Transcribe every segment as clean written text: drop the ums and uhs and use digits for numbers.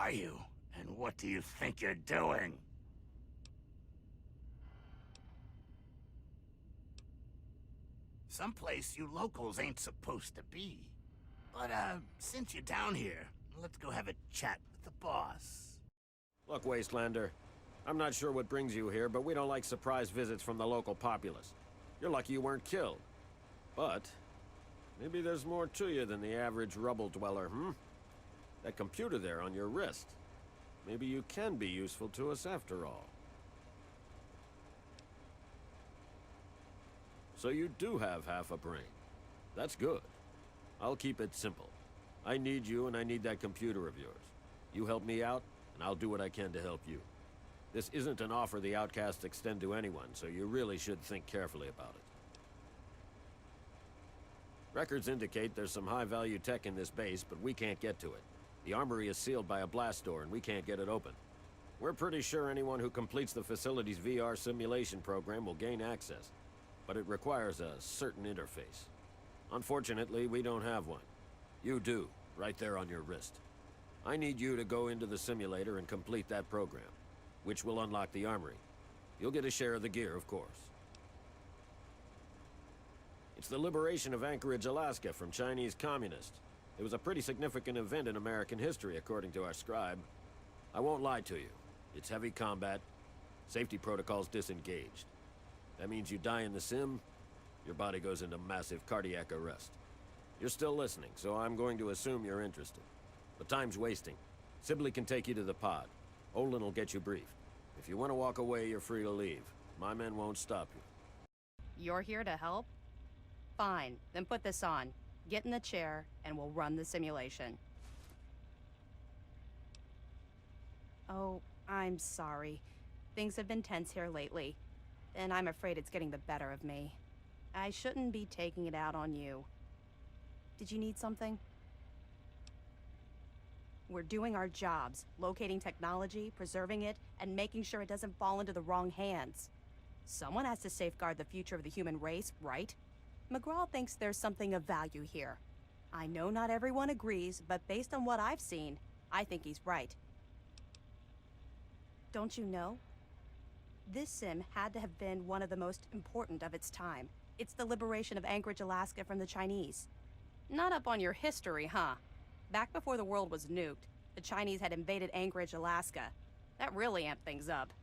are you? And what do you think you're doing? Someplace you locals ain't supposed to be. But, since you're down here, let's go have a chat with the boss. Look, Wastelander, I'm not sure what brings you here, but we don't like surprise visits from the local populace. You're lucky you weren't killed. But maybe there's more to you than the average rubble dweller, hmm? That computer there on your wrist. Maybe you can be useful to us after all. So you do have half a brain. That's good. I'll keep it simple. I need you and I need that computer of yours. You help me out, and I'll do what I can to help you. This isn't an offer the Outcasts extend to anyone, so you really should think carefully about it. Records indicate there's some high-value tech in this base, but we can't get to it. The armory is sealed by a blast door, and we can't get it open. We're pretty sure anyone who completes the facility's VR simulation program will gain access, but it requires a certain interface. Unfortunately, we don't have one. You do, right there on your wrist. I need you to go into the simulator and complete that program, which will unlock the armory. You'll get a share of the gear, of course. It's the liberation of Anchorage, Alaska from Chinese communists. It was a pretty significant event in American history, according to our scribe. I won't lie to you. It's heavy combat, safety protocols disengaged. That means you die in the sim, your body goes into massive cardiac arrest. You're still listening, so I'm going to assume you're interested. But time's wasting. Sibley can take you to the pod. Olin will get you briefed. If you want to walk away, you're free to leave. My men won't stop you. You're here to help? Fine, then put this on. Get in the chair, and we'll run the simulation. Oh, I'm sorry. Things have been tense here lately, and I'm afraid it's getting the better of me. I shouldn't be taking it out on you. Did you need something? We're doing our jobs, locating technology, preserving it, and making sure it doesn't fall into the wrong hands. Someone has to safeguard the future of the human race, right? McGraw thinks there's something of value here. I know not everyone agrees, but based on what I've seen, I think he's right. Don't you know? This sim had to have been one of the most important of its time. It's the liberation of Anchorage, Alaska from the Chinese. Not up on your history, huh? Back before the world was nuked, the Chinese had invaded Anchorage, Alaska. That really amped things up.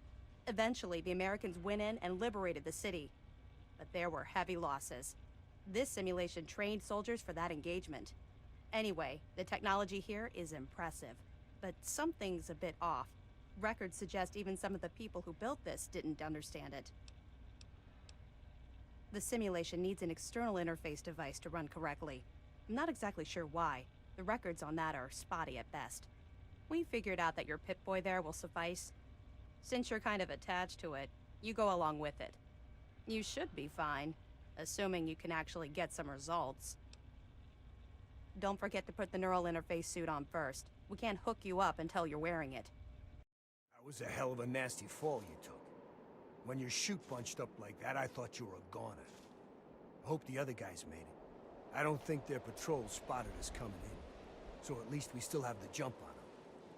Eventually, the Americans went in and liberated the city. But there were heavy losses. This simulation trained soldiers for that engagement. Anyway, the technology here is impressive, but something's a bit off. Records suggest even some of the people who built this didn't understand it. The simulation needs an external interface device to run correctly. I'm not exactly sure why. The records on that are spotty at best. We figured out that your Pip-Boy there will suffice. Since you're kind of attached to it, you go along with it. You should be fine, assuming you can actually get some results. Don't forget to put the neural interface suit on first. We can't hook you up until you're wearing it. That was a hell of a nasty fall you took. When your chute bunched up like that, I thought you were a goner. I hope the other guys made it. I don't think their patrol spotted us coming in. So at least we still have the jump on them.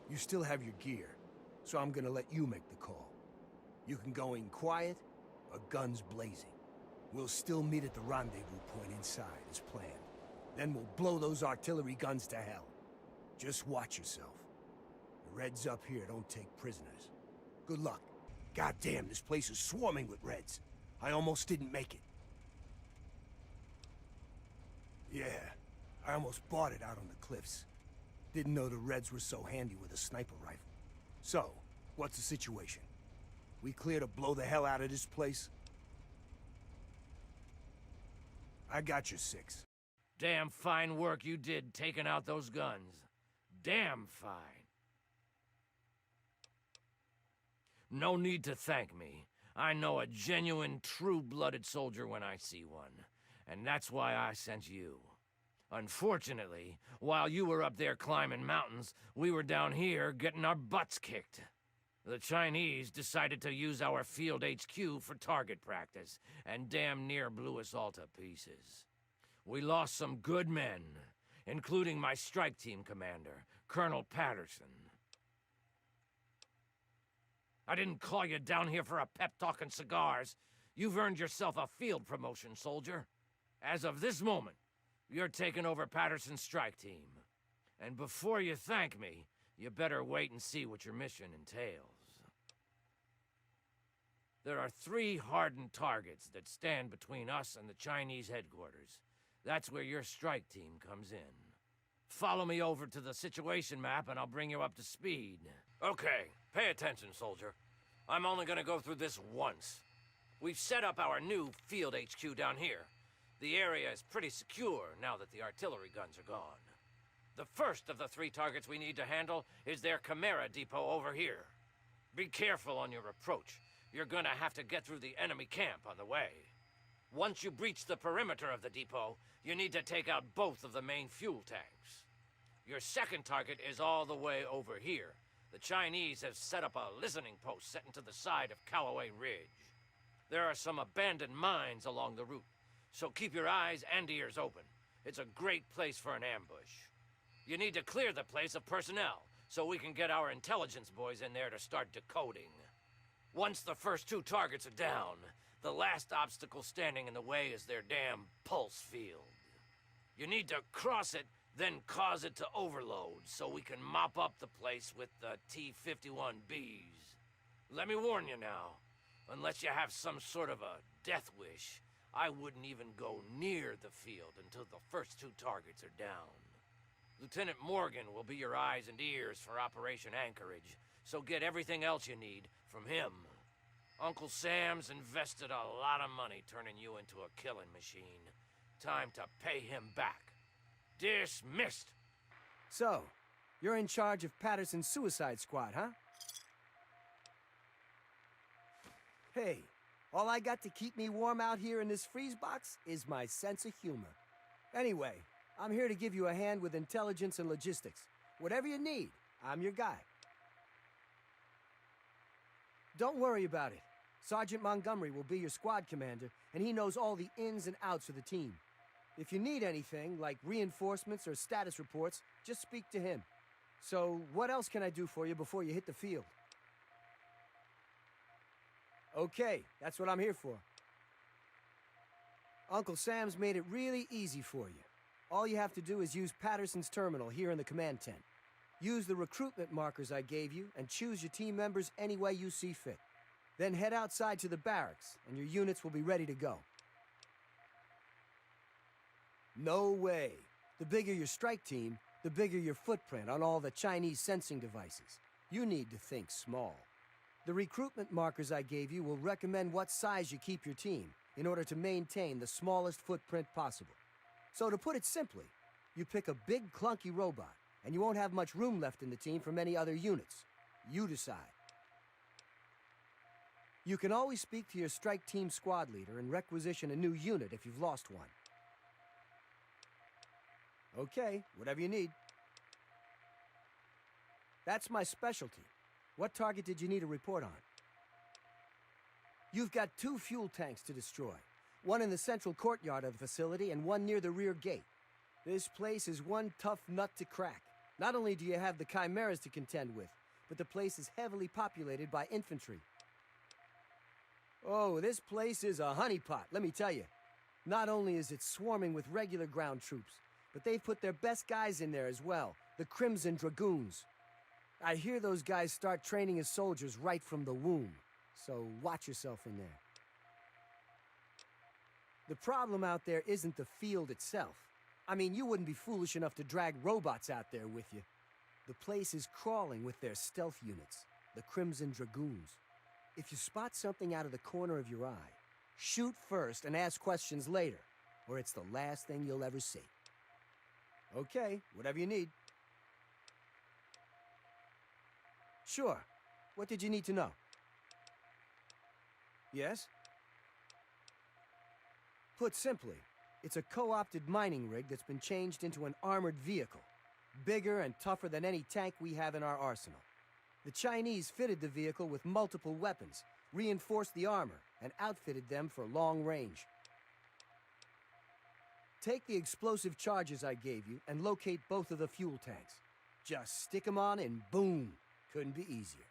You still have your gear, so I'm gonna let you make the call. You can go in quiet, or guns blazing. We'll still meet at the rendezvous point inside, as planned. Then we'll blow those artillery guns to hell. Just watch yourself. The Reds up here don't take prisoners. Good luck. Goddamn, this place is swarming with Reds. I almost didn't make it. Yeah, I almost bought it out on the cliffs. Didn't know the Reds were so handy with a sniper rifle. So, what's the situation? We clear to blow the hell out of this place? I got your 6. Damn fine work you did taking out those guns. Damn fine. No need to thank me. I know a genuine, true-blooded soldier when I see one. And that's why I sent you. Unfortunately, while you were up there climbing mountains, we were down here getting our butts kicked. The Chinese decided to use our field HQ for target practice, and damn near blew us all to pieces. We lost some good men, including my strike team commander, Colonel Patterson. I didn't call you down here for a pep talk and cigars. You've earned yourself a field promotion, soldier. As of this moment, you're taking over Patterson's strike team. And before you thank me, you better wait and see what your mission entails. There are 3 hardened targets that stand between us and the Chinese headquarters. That's where your strike team comes in. Follow me over to the situation map and I'll bring you up to speed. Okay, pay attention, soldier. I'm only gonna go through this once. We've set up our new field HQ down here. The area is pretty secure now that the artillery guns are gone. The first of the 3 targets we need to handle is their Chimera depot over here. Be careful on your approach. You're gonna have to get through the enemy camp on the way. Once you breach the perimeter of the depot, you need to take out both of the main fuel tanks. Your second target is all the way over here. The Chinese have set up a listening post set into the side of Callaway Ridge. There are some abandoned mines along the route, so keep your eyes and ears open. It's a great place for an ambush. You need to clear the place of personnel, so we can get our intelligence boys in there to start decoding. Once the first 2 targets are down, the last obstacle standing in the way is their damn pulse field. You need to cross it, then cause it to overload, so we can mop up the place with the T-51Bs. Let me warn you now, unless you have some sort of a death wish, I wouldn't even go near the field until the first 2 targets are down. Lieutenant Morgan will be your eyes and ears for Operation Anchorage, so get everything else you need from him. Uncle Sam's invested a lot of money turning you into a killing machine. Time to pay him back. Dismissed! So, you're in charge of Patterson's suicide squad, huh? Hey, all I got to keep me warm out here in this freeze box is my sense of humor. Anyway, I'm here to give you a hand with intelligence and logistics. Whatever you need, I'm your guy. Don't worry about it. Sergeant Montgomery will be your squad commander, and he knows all the ins and outs of the team. If you need anything, like reinforcements or status reports, just speak to him. So, what else can I do for you before you hit the field? Okay, that's what I'm here for. Uncle Sam's made it really easy for you. All you have to do is use Patterson's terminal here in the command tent. Use the recruitment markers I gave you and choose your team members any way you see fit. Then head outside to the barracks, and your units will be ready to go. No way. The bigger your strike team, the bigger your footprint on all the Chinese sensing devices. You need to think small. The recruitment markers I gave you will recommend what size you keep your team in order to maintain the smallest footprint possible. So to put it simply, you pick a big clunky robot, and you won't have much room left in the team for many other units. You decide. You can always speak to your strike team squad leader and requisition a new unit if you've lost one. Okay, whatever you need. That's my specialty. What target did you need a report on? You've got 2 fuel tanks to destroy. One in the central courtyard of the facility and one near the rear gate. This place is one tough nut to crack. Not only do you have the Chimeras to contend with, but the place is heavily populated by infantry. Oh, this place is a honeypot, let me tell you. Not only is it swarming with regular ground troops, but they've put their best guys in there as well, the Crimson Dragoons. I hear those guys start training as soldiers right from the womb, so watch yourself in there. The problem out there isn't the field itself. I mean, you wouldn't be foolish enough to drag robots out there with you. The place is crawling with their stealth units, the Crimson Dragoons. If you spot something out of the corner of your eye, shoot first and ask questions later, or it's the last thing you'll ever see. Okay, whatever you need. Sure. What did you need to know? Yes? Put simply, it's a co-opted mining rig that's been changed into an armored vehicle. Bigger and tougher than any tank we have in our arsenal. The Chinese fitted the vehicle with multiple weapons, reinforced the armor, and outfitted them for long range. Take the explosive charges I gave you and locate both of the fuel tanks. Just stick them on and boom! Couldn't be easier.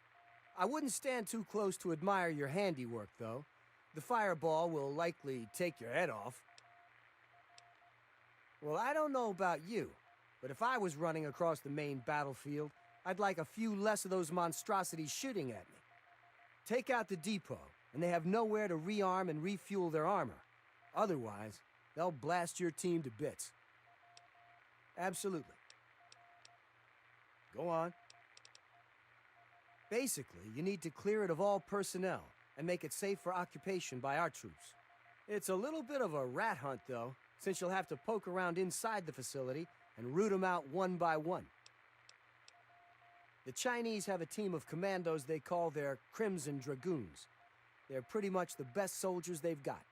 I wouldn't stand too close to admire your handiwork, though. The fireball will likely take your head off. Well, I don't know about you, but if I was running across the main battlefield, I'd like a few less of those monstrosities shooting at me. Take out the depot, and they have nowhere to rearm and refuel their armor. Otherwise, they'll blast your team to bits. Absolutely. Go on. Basically, you need to clear it of all personnel and make it safe for occupation by our troops. It's a little bit of a rat hunt, though, since you'll have to poke around inside the facility and root them out one by one. The Chinese have a team of commandos they call their Crimson Dragoons. They're pretty much the best soldiers they've got.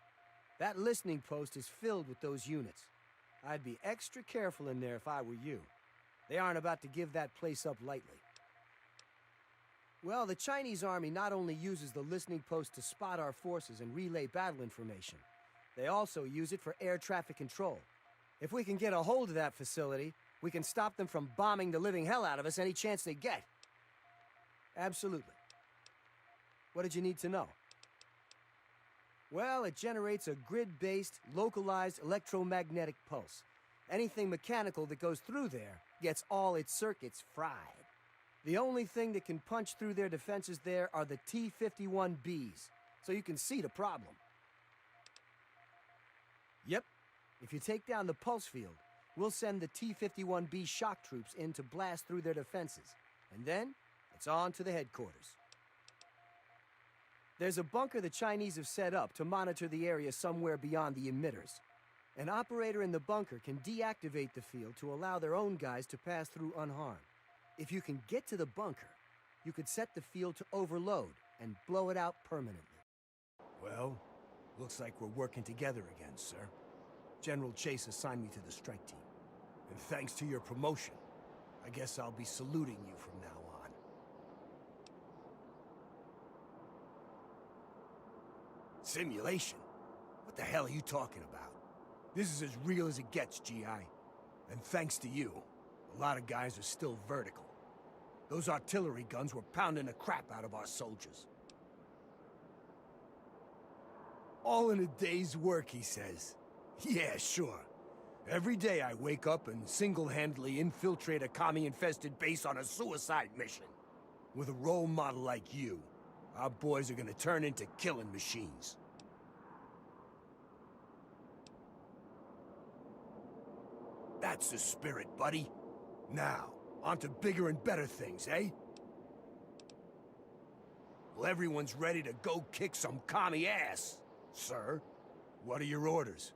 That listening post is filled with those units. I'd be extra careful in there if I were you. They aren't about to give that place up lightly. Well, the Chinese army not only uses the listening post to spot our forces and relay battle information, they also use it for air traffic control. If we can get a hold of that facility, we can stop them from bombing the living hell out of us any chance they get. Absolutely. What did you need to know? Well, it generates a grid-based, localized electromagnetic pulse. Anything mechanical that goes through there gets all its circuits fried. The only thing that can punch through their defenses there are the T-51Bs, so you can see the problem. Yep, if you take down the pulse field, we'll send the T-51B shock troops in to blast through their defenses, and then it's on to the headquarters. There's a bunker the Chinese have set up to monitor the area somewhere beyond the emitters. An operator in the bunker can deactivate the field to allow their own guys to pass through unharmed. If you can get to the bunker, you could set the field to overload and blow it out permanently. Well, looks like we're working together again, sir. General Chase assigned me to the strike team. And thanks to your promotion, I guess I'll be saluting you from now on. Simulation? What the hell are you talking about? This is as real as it gets, G.I. And thanks to you, a lot of guys are still vertical. Those artillery guns were pounding the crap out of our soldiers. All in a day's work, he says. Yeah, sure. Every day I wake up and single-handedly infiltrate a commie-infested base on a suicide mission. With a role model like you, our boys are gonna turn into killing machines. That's the spirit, buddy. Now, on to bigger and better things, eh? Well, everyone's ready to go kick some commie ass. Sir, what are your orders?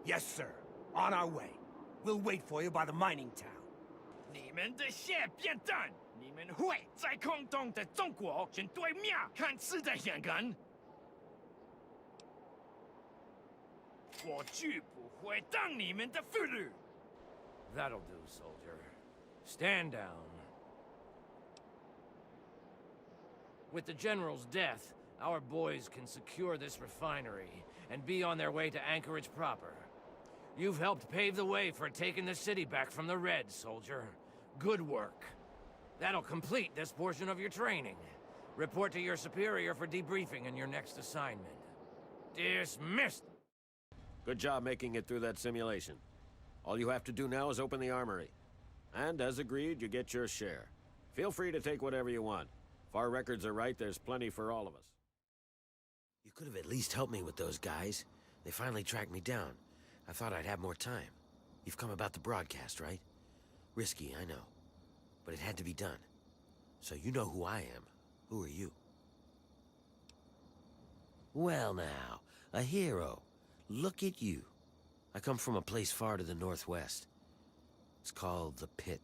Yes, sir. On our way. We'll wait for you by the mining town. 你们的线变淡，你们会在空洞的中国选对面看似的眼人。我绝不会当你们的俘虏。 That'll do, soldier. Stand down. With the General's death, our boys can secure this refinery and be on their way to Anchorage proper. You've helped pave the way for taking the city back from the Reds, soldier. Good work. That'll complete this portion of your training. Report to your superior for debriefing in your next assignment. Dismissed! Good job making it through that simulation. All you have to do now is open the armory. And as agreed, you get your share. Feel free to take whatever you want. If our records are right, there's plenty for all of us. You could have at least helped me with those guys. They finally tracked me down. I thought I'd have more time. You've come about the broadcast, right? Risky, I know. But it had to be done. So you know who I am. Who are you? Well now, a hero. Look at you. I come from a place far to the northwest. It's called the Pit.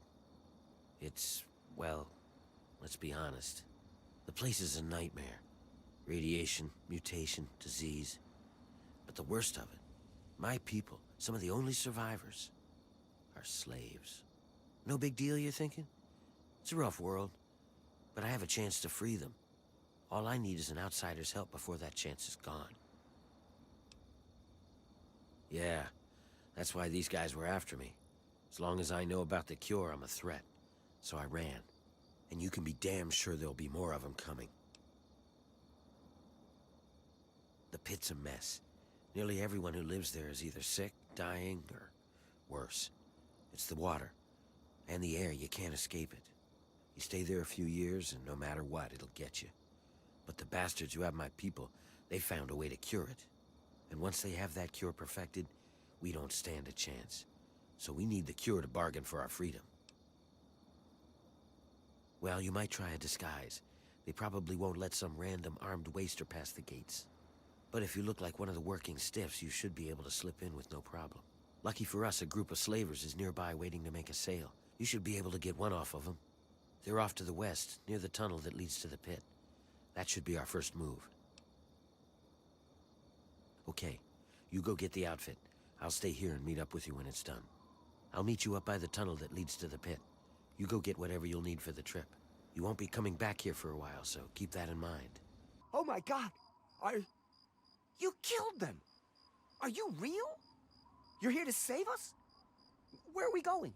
It's, well, let's be honest. The place is a nightmare. Radiation, mutation, disease. But the worst of it, my people, some of the only survivors, are slaves. No big deal, you're thinking? It's a rough world, but I have a chance to free them. All I need is an outsider's help before that chance is gone. Yeah, that's why these guys were after me. As long as I know about the cure, I'm a threat. So I ran. And you can be damn sure there'll be more of them coming. The pit's a mess. Nearly everyone who lives there is either sick, dying, or worse. It's the water. And the air, you can't escape it. You stay there a few years, and no matter what, it'll get you. But the bastards who have my people, they found a way to cure it. And once they have that cure perfected, we don't stand a chance. So we need the cure to bargain for our freedom. Well, you might try a disguise. They probably won't let some random armed waster pass the gates. But if you look like one of the working stiffs, you should be able to slip in with no problem. Lucky for us, a group of slavers is nearby waiting to make a sale. You should be able to get one off of them. They're off to the west, near the tunnel that leads to the pit. That should be our first move. Okay, you go get the outfit. I'll stay here and meet up with you when it's done. I'll meet you up by the tunnel that leads to the pit. You go get whatever you'll need for the trip. You won't be coming back here for a while, so keep that in mind. Oh my God! You killed them! Are you real? You're here to save us? Where are we going?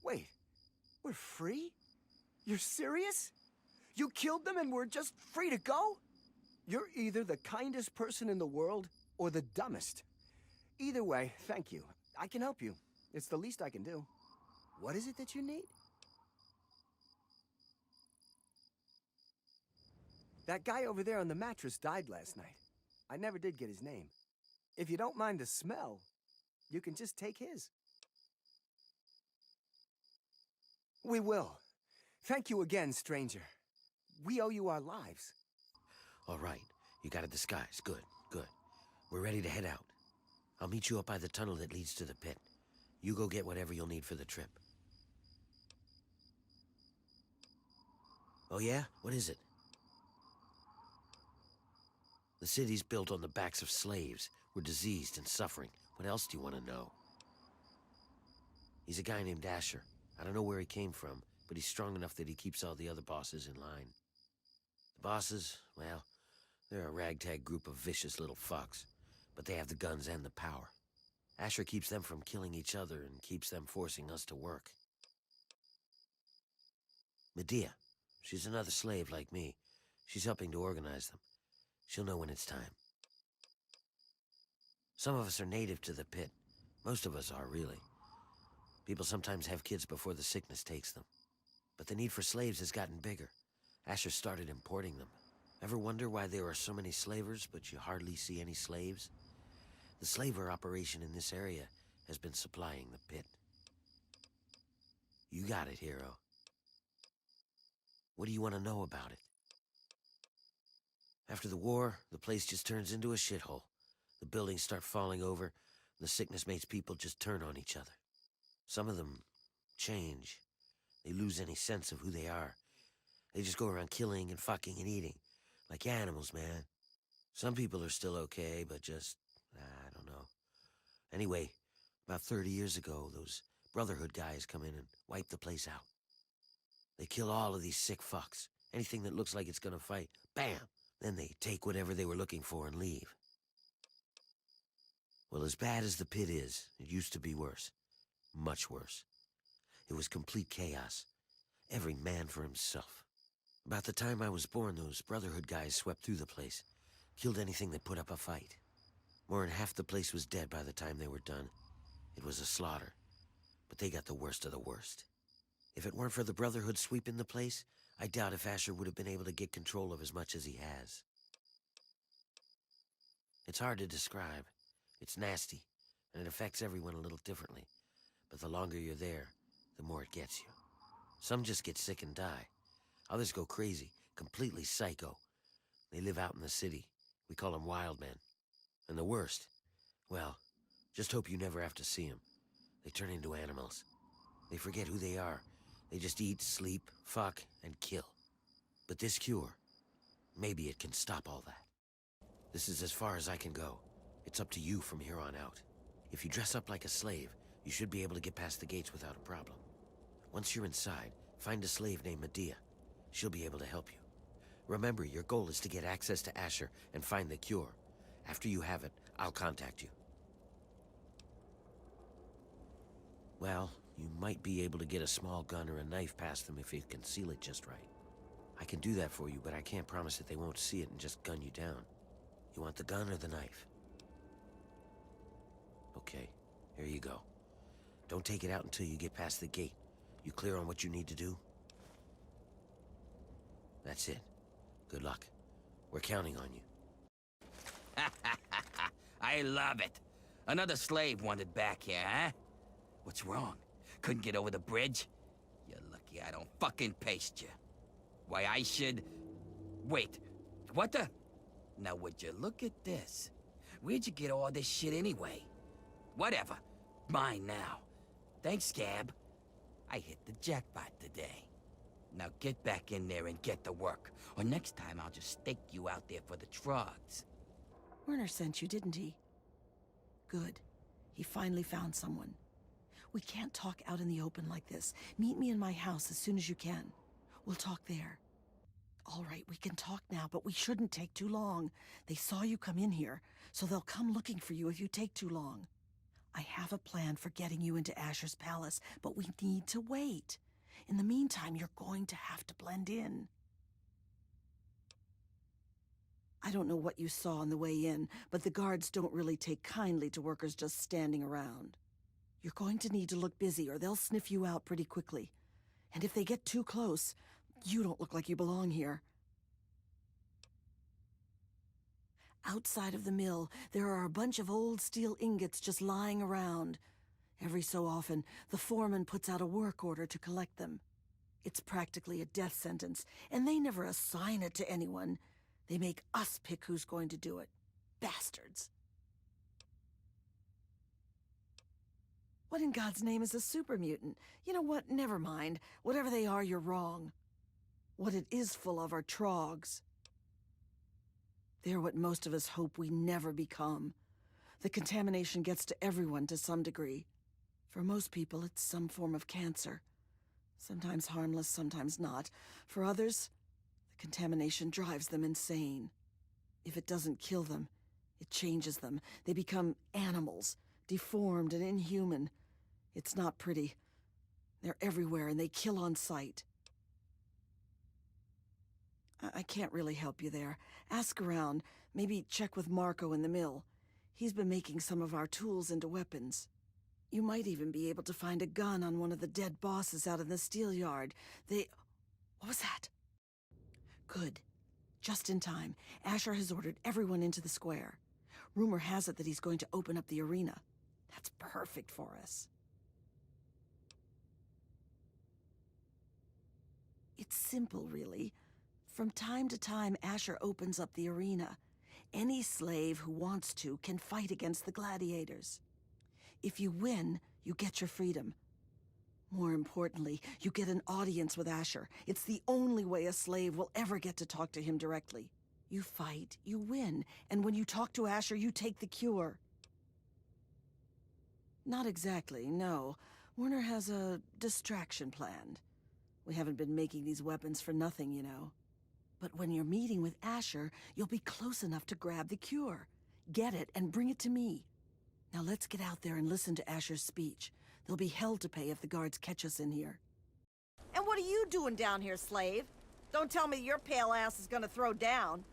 Wait, we're free? You're serious? You killed them and we're just free to go? You're either the kindest person in the world or the dumbest. Either way, thank you. I can help you. It's the least I can do. What is it that you need? That guy over there on the mattress died last night. I never did get his name. If you don't mind the smell, you can just take his. We will. Thank you again, stranger. We owe you our lives. All right, you got a disguise. Good, good. We're ready to head out. I'll meet you up by the tunnel that leads to the pit. You go get whatever you'll need for the trip. Oh yeah? What is it? The city's built on the backs of slaves. We're diseased and suffering. What else do you want to know? He's a guy named Asher. I don't know where he came from, but he's strong enough that he keeps all the other bosses in line. The bosses, well, they're a ragtag group of vicious little fucks, but they have the guns and the power. Asher keeps them from killing each other and keeps them forcing us to work. Medea, she's another slave like me. She's helping to organize them. She'll know when it's time. Some of us are native to the pit. Most of us are, really. People sometimes have kids before the sickness takes them. But the need for slaves has gotten bigger. Asher started importing them. Ever wonder why there are so many slavers, but you hardly see any slaves? The slaver operation in this area has been supplying the pit. You got it, hero. What do you want to know about it? After the war, the place just turns into a shithole. The buildings start falling over, and the sickness makes people just turn on each other. Some of them change. They lose any sense of who they are. They just go around killing and fucking and eating. Like animals, man. Some people are still okay, but just, I don't know. Anyway, about 30 years ago, those Brotherhood guys come in and wipe the place out. They kill all of these sick fucks. Anything that looks like it's gonna fight, bam! Then they take whatever they were looking for and leave. Well, as bad as the pit is, it used to be worse. Much worse. It was complete chaos. Every man for himself. About the time I was born, those Brotherhood guys swept through the place. Killed anything that put up a fight. More than half the place was dead by the time they were done. It was a slaughter. But they got the worst of the worst. If it weren't for the Brotherhood sweeping the place, I doubt if Asher would have been able to get control of as much as he has. It's hard to describe. It's nasty, and it affects everyone a little differently. But the longer you're there, the more it gets you. Some just get sick and die. Others go crazy, completely psycho. They live out in the city. We call them wild men. And the worst, well, just hope you never have to see them. They turn into animals. They forget who they are. They just eat, sleep, fuck, and kill. But this cure, maybe it can stop all that. This is as far as I can go. It's up to you from here on out. If you dress up like a slave, you should be able to get past the gates without a problem. Once you're inside, find a slave named Medea. She'll be able to help you. Remember, your goal is to get access to Asher and find the cure. After you have it, I'll contact you. Well, you might be able to get a small gun or a knife past them if you conceal it just right. I can do that for you, but I can't promise that they won't see it and just gun you down. You want the gun or the knife? Okay, here you go. Don't take it out until you get past the gate. You clear on what you need to do? That's it. Good luck. We're counting on you. I love it. Another slave wanted back here, huh? What's wrong? Couldn't get over the bridge? You're lucky I don't fucking paste you. Why, I should... Wait, what the... Now, would you look at this? Where'd you get all this shit anyway? Whatever. Mine now. Thanks, Scab. I hit the jackpot today. Now get back in there and get to work, or next time I'll just stake you out there for the trogs. Werner sent you, didn't he? Good. He finally found someone. We can't talk out in the open like this. Meet me in my house as soon as you can. We'll talk there. All right, we can talk now, but we shouldn't take too long. They saw you come in here, so they'll come looking for you if you take too long. I have a plan for getting you into Asher's palace, but we need to wait. In the meantime, you're going to have to blend in. I don't know what you saw on the way in, but the guards don't really take kindly to workers just standing around. You're going to need to look busy, or they'll sniff you out pretty quickly. And if they get too close, you don't look like you belong here. Outside of the mill, there are a bunch of old steel ingots just lying around. Every so often, the foreman puts out a work order to collect them. It's practically a death sentence, and they never assign it to anyone. They make us pick who's going to do it. Bastards. What in God's name is a super mutant? You know what? Never mind. Whatever they are, you're wrong. What it is full of are trogs. They're what most of us hope we never become. The contamination gets to everyone to some degree. For most people, it's some form of cancer. Sometimes harmless, sometimes not. For others, the contamination drives them insane. If it doesn't kill them, it changes them. They become animals, deformed and inhuman. It's not pretty. They're everywhere and they kill on sight. I can't really help you there. Ask around. Maybe check with Marco in the mill. He's been making some of our tools into weapons. You might even be able to find a gun on one of the dead bosses out in the steel yard. What was that? Good. Just in time. Asher has ordered everyone into the square. Rumor has it that he's going to open up the arena. That's perfect for us. It's simple, really. From time to time, Asher opens up the arena. Any slave who wants to can fight against the gladiators. If you win, you get your freedom. More importantly, you get an audience with Asher. It's the only way a slave will ever get to talk to him directly. You fight, you win, and when you talk to Asher, you take the cure. Not exactly, no. Werner has a distraction planned. We haven't been making these weapons for nothing, you know. But when you're meeting with Asher, you'll be close enough to grab the cure. Get it and bring it to me. Now let's get out there and listen to Asher's speech. There'll be hell to pay if the guards catch us in here. And what are you doing down here, slave? Don't tell me your pale ass is gonna throw down.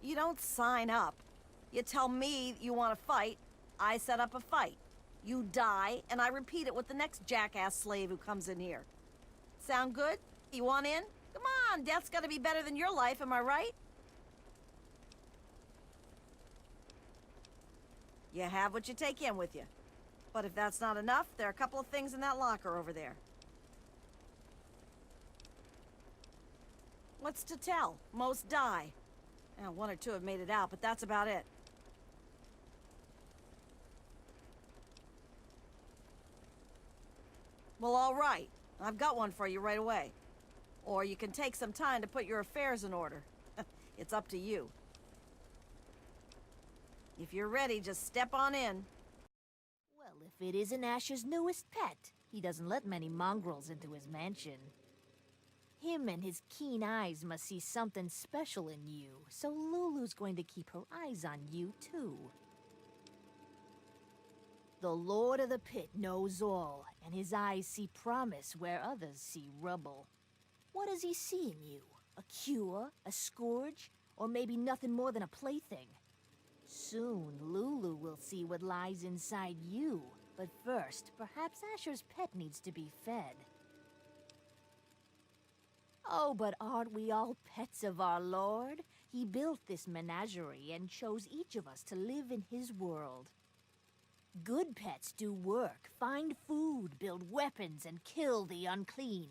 You don't sign up. You tell me you want to fight, I set up a fight. You die, and I repeat it with the next jackass slave who comes in here. Sound good? You want in? Come on, death's gotta be better than your life, am I right? You have what you take in with you. But if that's not enough, there are a couple of things in that locker over there. What's to tell? Most die. Now, one or two have made it out, but that's about it. Well, all right. I've got one for you right away. Or you can take some time to put your affairs in order. It's up to you. If you're ready, just step on in. Well, if it isn't Asher's newest pet, he doesn't let many mongrels into his mansion. Him and his keen eyes must see something special in you, so Lulu's going to keep her eyes on you, too. The Lord of the Pit knows all, and his eyes see promise where others see rubble. What does he see in you? A cure? A scourge? Or maybe nothing more than a plaything? Soon, Lulu will see what lies inside you. But first, perhaps Asher's pet needs to be fed. Oh, but aren't we all pets of our Lord? He built this menagerie and chose each of us to live in his world. Good pets do work, find food, build weapons, and kill the unclean.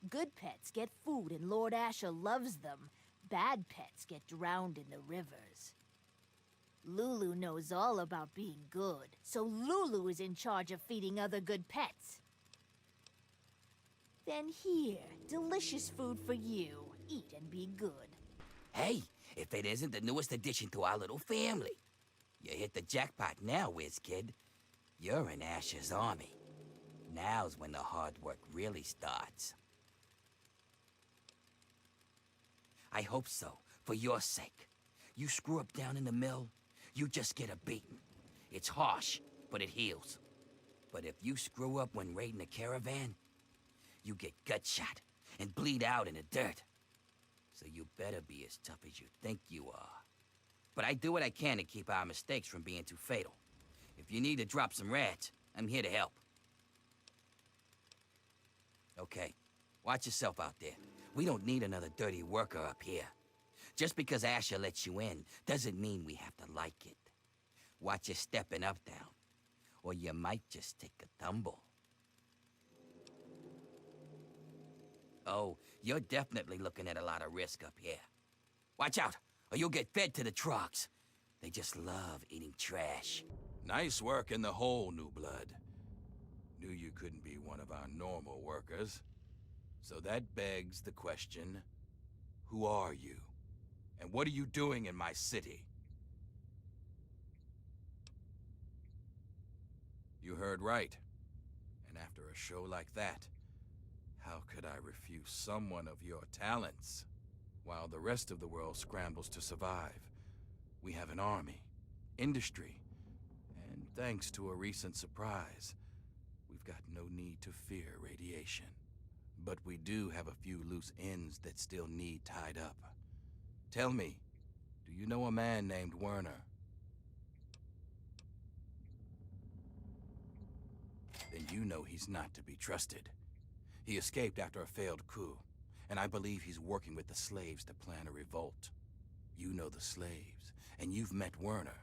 Good pets get food and Lord Asher loves them. Bad pets get drowned in the rivers. Lulu knows all about being good, so Lulu is in charge of feeding other good pets. Then here, delicious food for you. Eat and be good. Hey, if it isn't the newest addition to our little family. You hit the jackpot now, whiz kid. You're in Asher's army. Now's when the hard work really starts. I hope so, for your sake. You screw up down in the mill, you just get a beating. It's harsh, but it heals. But if you screw up when raiding a caravan, you get gut shot and bleed out in the dirt. So you better be as tough as you think you are. But I do what I can to keep our mistakes from being too fatal. If you need to drop some rats, I'm here to help. Okay, watch yourself out there. We don't need another dirty worker up here. Just because Asher lets you in doesn't mean we have to like it. Watch your stepping up down, or you might just take a tumble. Oh, you're definitely looking at a lot of risk up here. Watch out, or you'll get fed to the Trogs. They just love eating trash. Nice work in the hole, New Blood. Knew you couldn't be one of our normal workers. So that begs the question, who are you? And what are you doing in my city? You heard right. And after a show like that, how could I refuse someone of your talents? While the rest of the world scrambles to survive, we have an army, industry, and thanks to a recent surprise, we've got no need to fear radiation. But we do have a few loose ends that still need tied up. Tell me, do you know a man named Werner? Then you know he's not to be trusted. He escaped after a failed coup, and I believe he's working with the slaves to plan a revolt. You know the slaves, and you've met Werner,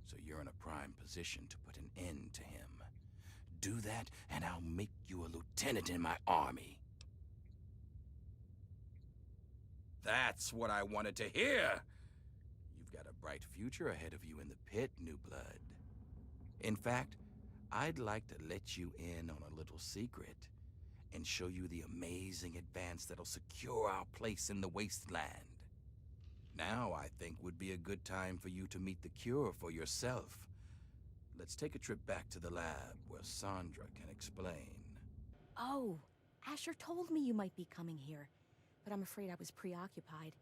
so you're in a prime position to put an end to him. Do that, and I'll make you a lieutenant in my army. That's what I wanted to hear! You've got a bright future ahead of you in the pit, New Blood. In fact, I'd like to let you in on a little secret and show you the amazing advance that'll secure our place in the wasteland. Now, I think would be a good time for you to meet the cure for yourself. Let's take a trip back to the lab where Sandra can explain. Oh, Asher told me you might be coming here, but I'm afraid I was preoccupied.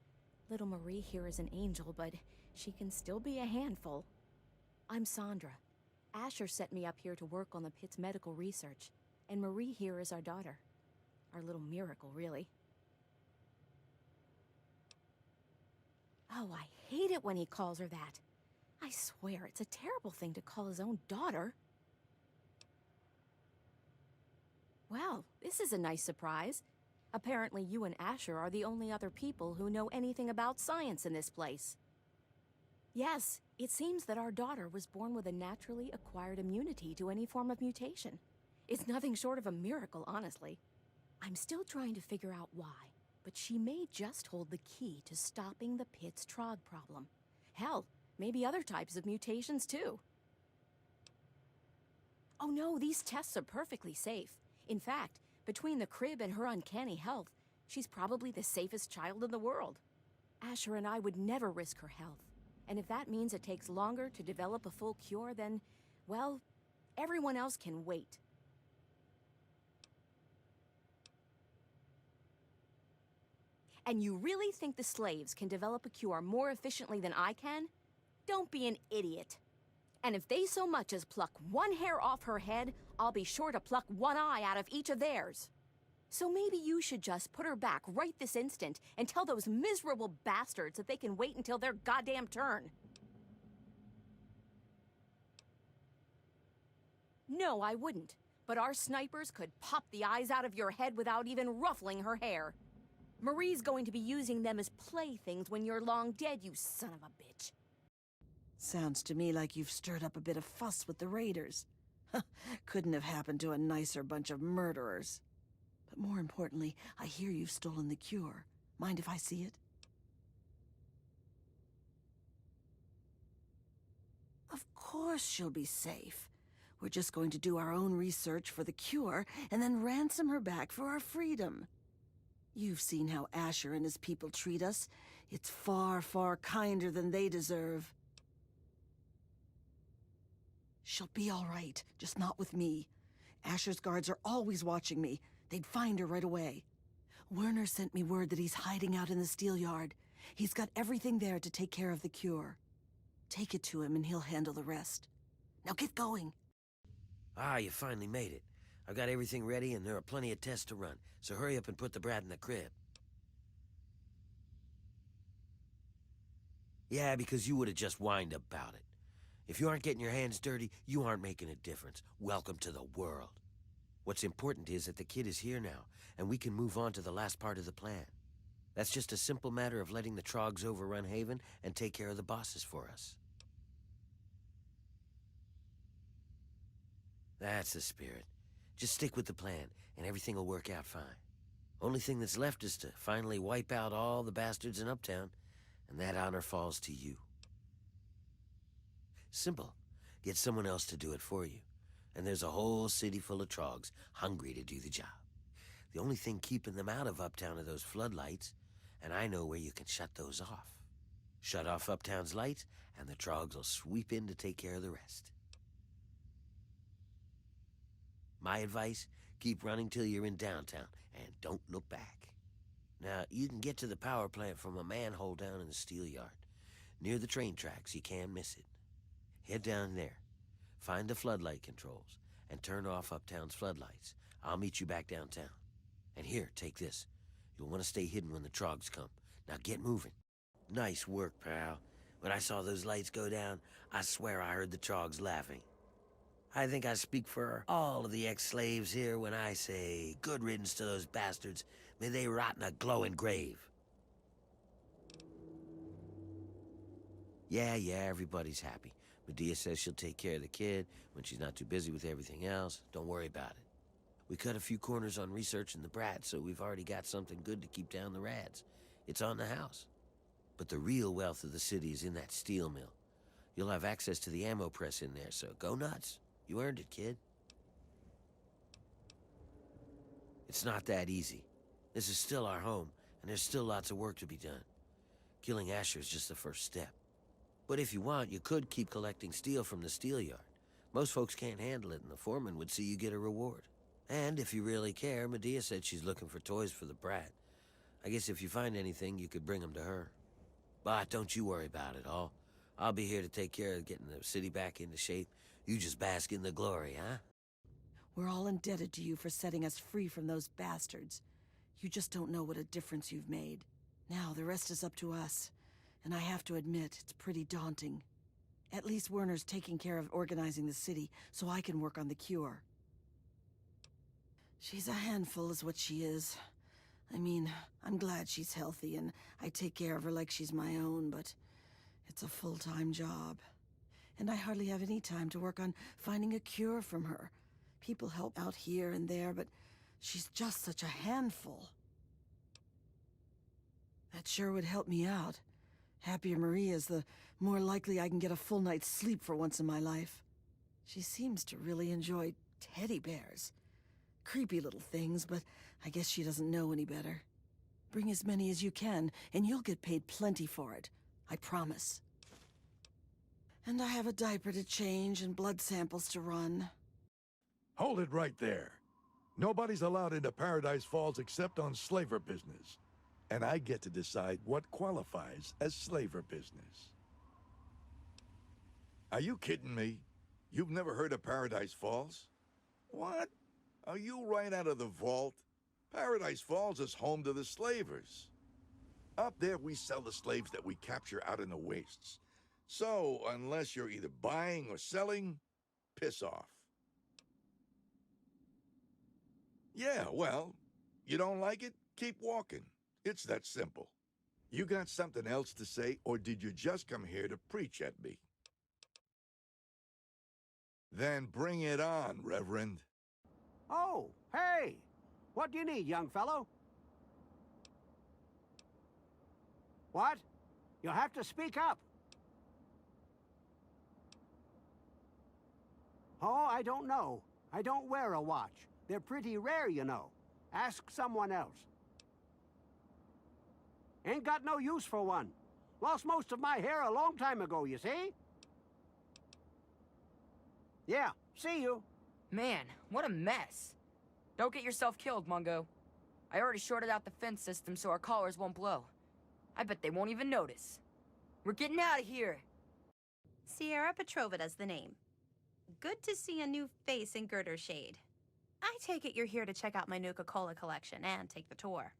Little Marie here is an angel, but she can still be a handful. I'm Sandra. Asher sent me up here to work on the pit's medical research, and Marie here is our daughter. Our little miracle, really. Oh, I hate it when he calls her that. I swear, it's a terrible thing to call his own daughter. Well, this is a nice surprise. Apparently you and Asher are the only other people who know anything about science in this place. Yes, it seems that our daughter was born with a naturally acquired immunity to any form of mutation. It's nothing short of a miracle, honestly. I'm still trying to figure out why, but she may just hold the key to stopping the pit's Trog problem. Hell, maybe other types of mutations too. Oh no, these tests are perfectly safe. In fact, between the crib and her uncanny health, she's probably the safest child in the world. Asher and I would never risk her health. And if that means it takes longer to develop a full cure, then, well, everyone else can wait. And you really think the slaves can develop a cure more efficiently than I can? Don't be an idiot. And if they so much as pluck one hair off her head, I'll be sure to pluck one eye out of each of theirs. So maybe you should just put her back right this instant and tell those miserable bastards that they can wait until their goddamn turn. No, I wouldn't. But our snipers could pop the eyes out of your head without even ruffling her hair. Marie's going to be using them as playthings when you're long dead, you son of a bitch. Sounds to me like you've stirred up a bit of fuss with the raiders. Couldn't have happened to a nicer bunch of murderers. But more importantly, I hear you've stolen the cure. Mind if I see it? Of course she'll be safe. We're just going to do our own research for the cure and then ransom her back for our freedom. You've seen how Asher and his people treat us. It's far, far kinder than they deserve. She'll be all right, just not with me. Asher's guards are always watching me. They'd find her right away. Werner sent me word that he's hiding out in the steel yard. He's got everything there to take care of the cure. Take it to him and he'll handle the rest. Now get going. Ah, you finally made it. I've got everything ready and there are plenty of tests to run, so hurry up and put the brat in the crib. Yeah, because you would have just whined about it. If you aren't getting your hands dirty, you aren't making a difference. Welcome to the world. What's important is that the kid is here now, and we can move on to the last part of the plan. That's just a simple matter of letting the Trogs overrun Haven and take care of the bosses for us. That's the spirit. Just stick with the plan, and everything will work out fine. Only thing that's left is to finally wipe out all the bastards in Uptown, and that honor falls to you. Simple. Get someone else to do it for you. And there's a whole city full of Trogs hungry to do the job. The only thing keeping them out of Uptown are those floodlights, and I know where you can shut those off. Shut off Uptown's lights, and the Trogs will sweep in to take care of the rest. My advice, keep running till you're in downtown, and don't look back. Now, you can get to the power plant from a manhole down in the steel yard. Near the train tracks, you can't miss it. Head down there, find the floodlight controls, and turn off Uptown's floodlights. I'll meet you back downtown. And here, take this. You'll want to stay hidden when the Trogs come. Now get moving. Nice work, pal. When I saw those lights go down, I swear I heard the Trogs laughing. I think I speak for all of the ex-slaves here when I say, good riddance to those bastards. May they rot in a glowing grave. Yeah, everybody's happy. Medea says she'll take care of the kid when she's not too busy with everything else. Don't worry about it. We cut a few corners on researching the brat, so we've already got something good to keep down the rads. It's on the house. But the real wealth of the city is in that steel mill. You'll have access to the ammo press in there, so go nuts. You earned it, kid. It's not that easy. This is still our home, and there's still lots of work to be done. Killing Asher is just the first step. But if you want, you could keep collecting steel from the steel yard. Most folks can't handle it, and the foreman would see you get a reward. And if you really care, Medea said she's looking for toys for the brat. I guess if you find anything, you could bring them to her. But don't you worry about it all. I'll be here to take care of getting the city back into shape. You just bask in the glory, huh? We're all indebted to you for setting us free from those bastards. You just don't know what a difference you've made. Now, the rest is up to us. And I have to admit, it's pretty daunting. At least Werner's taking care of organizing the city, so I can work on the cure. She's a handful is what she is. I mean, I'm glad she's healthy, and I take care of her like she's my own, but it's a full-time job. And I hardly have any time to work on finding a cure from her. People help out here and there, but she's just such a handful. That sure would help me out. Happier Maria is, the more likely I can get a full night's sleep for once in my life. She seems to really enjoy teddy bears. Creepy little things, but I guess she doesn't know any better. Bring as many as you can, and you'll get paid plenty for it. I promise. And I have a diaper to change and blood samples to run. Hold it right there. Nobody's allowed into Paradise Falls except on slaver business. And I get to decide what qualifies as slaver business. Are you kidding me? You've never heard of Paradise Falls? What? Are you right out of the vault? Paradise Falls is home to the slavers. Up there, we sell the slaves that we capture out in the wastes. So, unless you're either buying or selling, piss off. Yeah, well, you don't like it? Keep walking. It's that simple. You got something else to say, or did you just come here to preach at me? Then bring it on, Reverend. Oh, hey! What do you need, young fellow? What? You'll have to speak up. Oh, I don't know. I don't wear a watch. They're pretty rare, you know. Ask someone else. Ain't got no use for one. Lost most of my hair a long time ago, you see? Yeah, see you. Man, what a mess. Don't get yourself killed, Mungo. I already shorted out the fence system so our collars won't blow. I bet they won't even notice. We're getting out of here. Sierra Petrovida's the name. Good to see a new face in Girder Shade. I take it you're here to check out my Nuka-Cola collection and take the tour.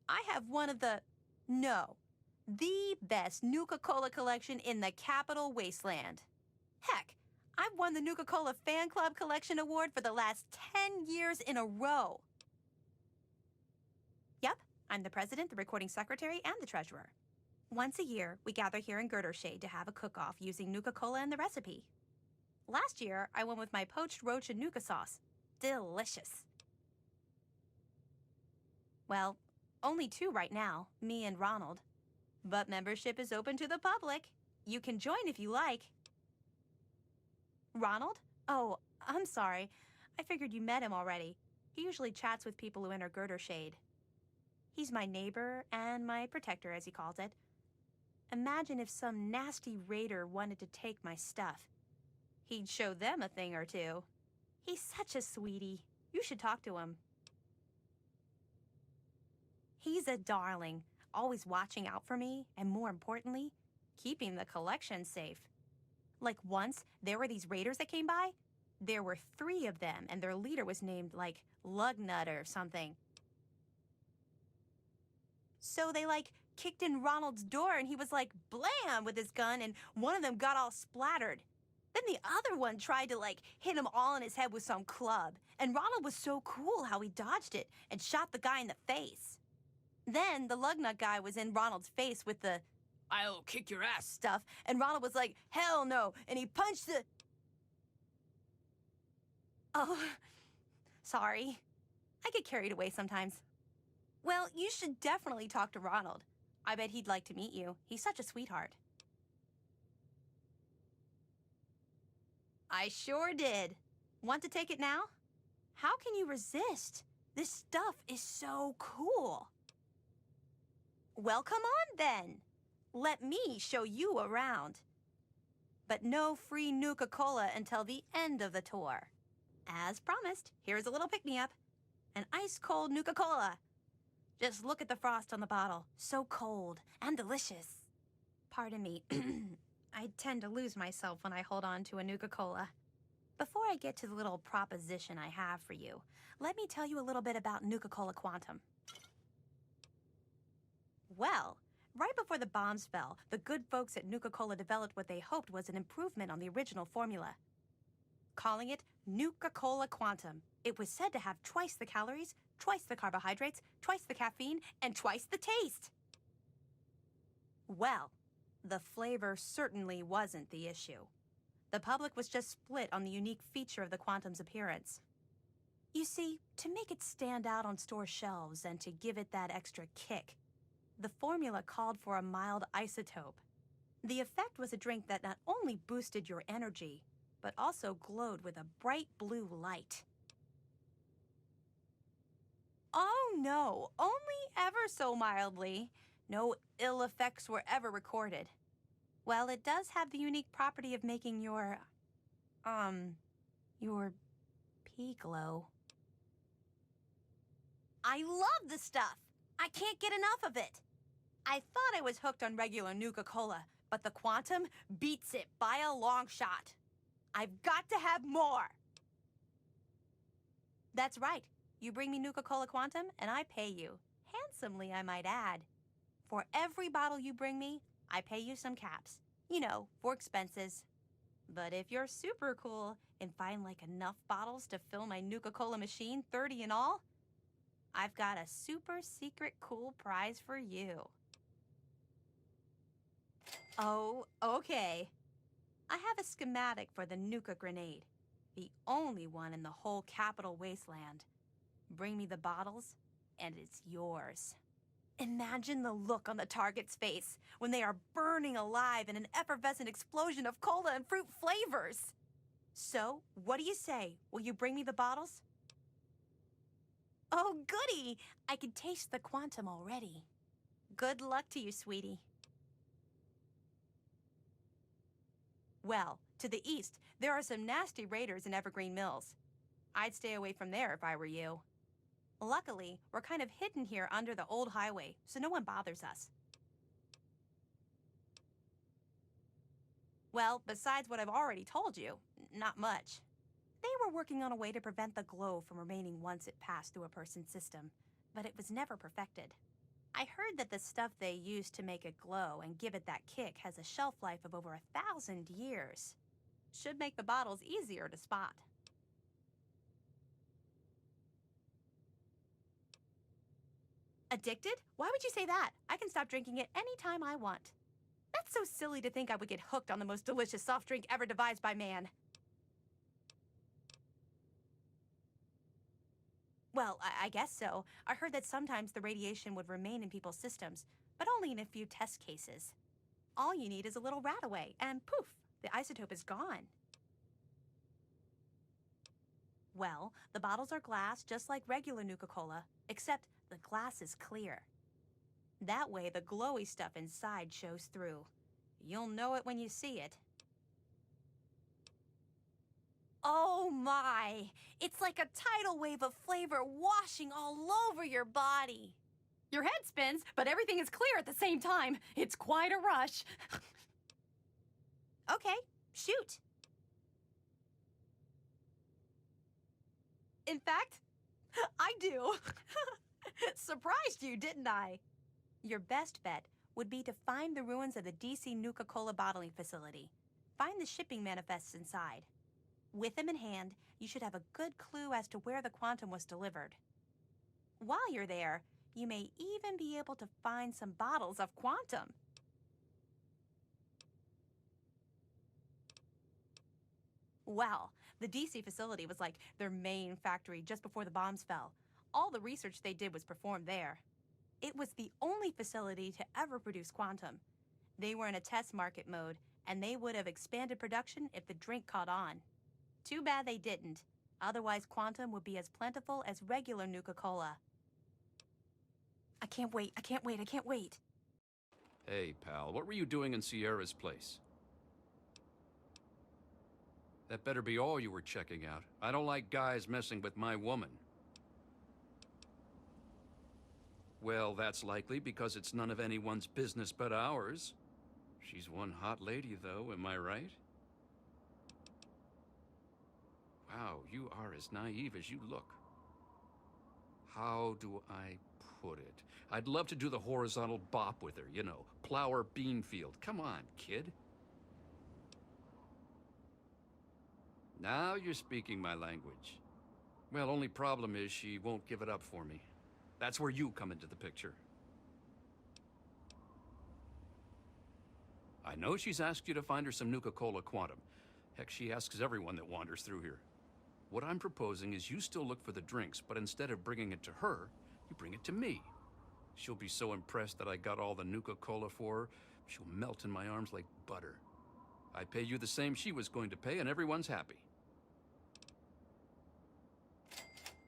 I have one of the best Nuka-Cola collection in the Capital Wasteland. Heck, I've won the Nuka-Cola Fan Club Collection Award for the last 10 years in a row. Yep, I'm the president, the recording secretary, and the treasurer. Once a year, we gather here in Girder Shade to have a cook-off using Nuka-Cola and the recipe. Last year, I went with my poached roach and Nuka sauce. Delicious. Well, only 2 right now, me and Ronald. But membership is open to the public. You can join if you like. Ronald? Oh, I'm sorry. I figured you met him already. He usually chats with people who enter Girder Shade. He's my neighbor and my protector, as he calls it. Imagine if some nasty raider wanted to take my stuff. He'd show them a thing or two. He's such a sweetie. You should talk to him. He's a darling, always watching out for me, and more importantly, keeping the collection safe. Like once, there were these raiders that came by. There were 3 of them, and their leader was named, like, Lugnut or something. So they, kicked in Ronald's door, and he was blam with his gun, and one of them got all splattered. Then the other one tried to, hit him all in his head with some club. And Ronald was so cool how he dodged it and shot the guy in the face. Then the Lugnut guy was in Ronald's face with the "I'll kick your ass" stuff, and Ronald was like, "Hell no," and he punched the... Oh, sorry. I get carried away sometimes. Well, you should definitely talk to Ronald. I bet he'd like to meet you. He's such a sweetheart. I sure did. Want to take it now? How can you resist? This stuff is so cool. Well, come on then. Let me show you around. But no free Nuka-Cola until the end of the tour. As promised, here's a little pick-me-up. An ice-cold Nuka-Cola. Just look at the frost on the bottle. So cold and delicious. Pardon me. I tend to lose myself when I hold on to a Nuka-Cola. Before I get to the little proposition I have for you, let me tell you a little bit about Nuka-Cola Quantum. Well, right before the bombs fell, the good folks at Nuka-Cola developed what they hoped was an improvement on the original formula. Calling it Nuka-Cola Quantum. It was said to have twice the calories, twice the carbohydrates, twice the caffeine, and twice the taste. Well, the flavor certainly wasn't the issue. The public was just split on the unique feature of the Quantum's appearance. You see, to make it stand out on store shelves and to give it that extra kick, the formula called for a mild isotope. The effect was a drink that not only boosted your energy, but also glowed with a bright blue light. Oh no, only ever so mildly. No ill effects were ever recorded. Well, it does have the unique property of making your pee glow. I love the stuff. I can't get enough of it. I thought I was hooked on regular Nuka-Cola, but the Quantum beats it by a long shot. I've got to have more. That's right. You bring me Nuka-Cola Quantum, and I pay you. Handsomely, I might add. For every bottle you bring me, I pay you some caps. You know, for expenses. But if you're super cool and find like enough bottles to fill my Nuka-Cola machine, 30 in all, I've got a super secret cool prize for you. Oh, okay. I have a schematic for the Nuka grenade. The only one in the whole Capital Wasteland. Bring me the bottles, and it's yours. Imagine the look on the target's face when they are burning alive in an effervescent explosion of cola and fruit flavors. So, what do you say? Will you bring me the bottles? Oh, goody! I can taste the Quantum already. Good luck to you, sweetie. Well, to the east, there are some nasty raiders in Evergreen Mills. I'd stay away from there if I were you. Luckily, we're kind of hidden here under the old highway, so no one bothers us. Well, besides what I've already told you, not much. They were working on a way to prevent the glow from remaining once it passed through a person's system, but it was never perfected. I heard that the stuff they use to make it glow and give it that kick has a shelf life of over 1,000 years. Should make the bottles easier to spot. Addicted? Why would you say that? I can stop drinking it anytime I want. That's so silly to think I would get hooked on the most delicious soft drink ever devised by man. Well, I guess so. I heard that sometimes the radiation would remain in people's systems, but only in a few test cases. All you need is a little rat away, and poof, the isotope is gone. Well, the bottles are glass just like regular Nuka-Cola, except the glass is clear. That way, the glowy stuff inside shows through. You'll know it when you see it. Oh my! It's like a tidal wave of flavor washing all over your body. Your head spins, but everything is clear at the same time. It's quite a rush. Okay, shoot. In fact, I do. Surprised you, didn't I? Your best bet would be to find the ruins of the DC Nuka-Cola bottling facility. Find the shipping manifests inside. With them in hand, you should have a good clue as to where the Quantum was delivered. While you're there, you may even be able to find some bottles of Quantum. Well, the DC facility was like their main factory just before the bombs fell. All the research they did was performed there. It was the only facility to ever produce Quantum. They were in a test market mode, and they would have expanded production if the drink caught on. Too bad they didn't. Otherwise, Quantum would be as plentiful as regular Nuka-Cola. I can't wait, I can't wait, I can't wait. Hey, pal, what were you doing in Sierra's place? That better be all you were checking out. I don't like guys messing with my woman. Well, that's likely because it's none of anyone's business but ours. She's one hot lady, though, am I right? Wow, you are as naive as you look. How do I put it? I'd love to do the horizontal bop with her, you know, plow her bean field. Come on, kid. Now you're speaking my language. Well, only problem is she won't give it up for me. That's where you come into the picture. I know she's asked you to find her some Nuka-Cola Quantum. Heck, she asks everyone that wanders through here. What I'm proposing is you still look for the drinks, but instead of bringing it to her, you bring it to me. She'll be so impressed that I got all the Nuka-Cola for her, she'll melt in my arms like butter. I pay you the same she was going to pay, and everyone's happy.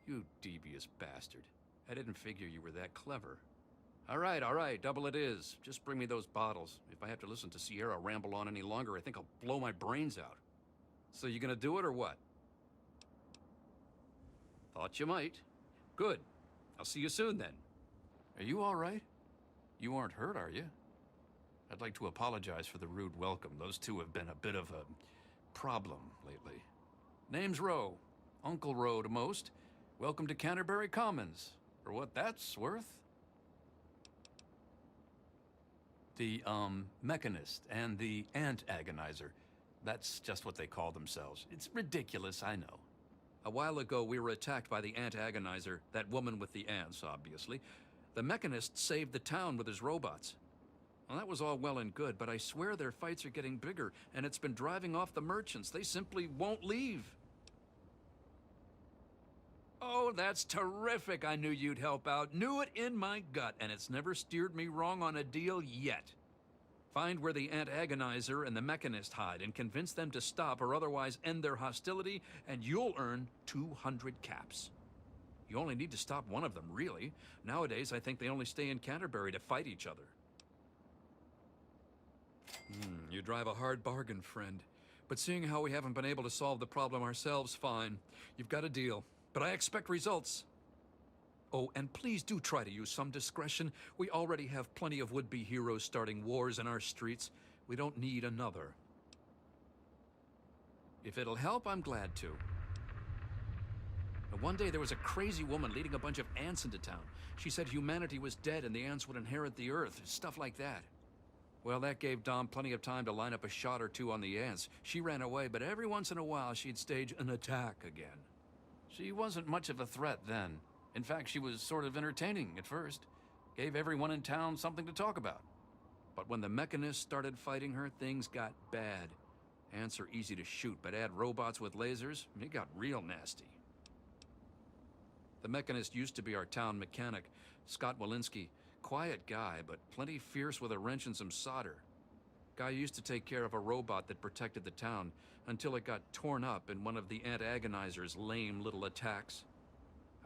You devious bastard. I didn't figure you were that clever. All right, double it is. Just bring me those bottles. If I have to listen to Sierra ramble on any longer, I think I'll blow my brains out. So you gonna do it or what? Thought you might. Good. I'll see you soon then. Are you all right? You aren't hurt, are you? I'd like to apologize for the rude welcome. Those two have been a bit of a problem lately. Name's Rowe. Uncle Rowe to most. Welcome to Canterbury Commons. For what that's worth. The, Mechanist and the Ant Agonizer. That's just what they call themselves. It's ridiculous, I know. A while ago, we were attacked by the Ant Agonizer, that woman with the ants, obviously. The Mechanist saved the town with his robots. Well, that was all well and good, but I swear their fights are getting bigger, and it's been driving off the merchants. They simply won't leave. Oh, that's terrific. I knew you'd help out. Knew it in my gut, and it's never steered me wrong on a deal yet. Find where the Ant Agonizer and the Mechanist hide and convince them to stop or otherwise end their hostility, and you'll earn 200 caps. You only need to stop one of them, really. Nowadays, I think they only stay in Canterbury to fight each other. You drive a hard bargain, friend. But seeing how we haven't been able to solve the problem ourselves, fine. You've got a deal. But I expect results. Oh, and please do try to use some discretion. We already have plenty of would-be heroes starting wars in our streets. We don't need another. If it'll help, I'm glad to. One day there was a crazy woman leading a bunch of ants into town. She said humanity was dead and the ants would inherit the earth, stuff like that. Well, that gave Dom plenty of time to line up a shot or two on the ants. She ran away, but every once in a while she'd stage an attack again. She wasn't much of a threat then. In fact, she was sort of entertaining at first. Gave everyone in town something to talk about. But when the Mechanists started fighting her, things got bad. Ants are easy to shoot, but add robots with lasers, it got real nasty. The Mechanist used to be our town mechanic, Scott Walensky. Quiet guy, but plenty fierce with a wrench and some solder. Guy used to take care of a robot that protected the town until it got torn up in one of the Ant Agonizer's lame little attacks.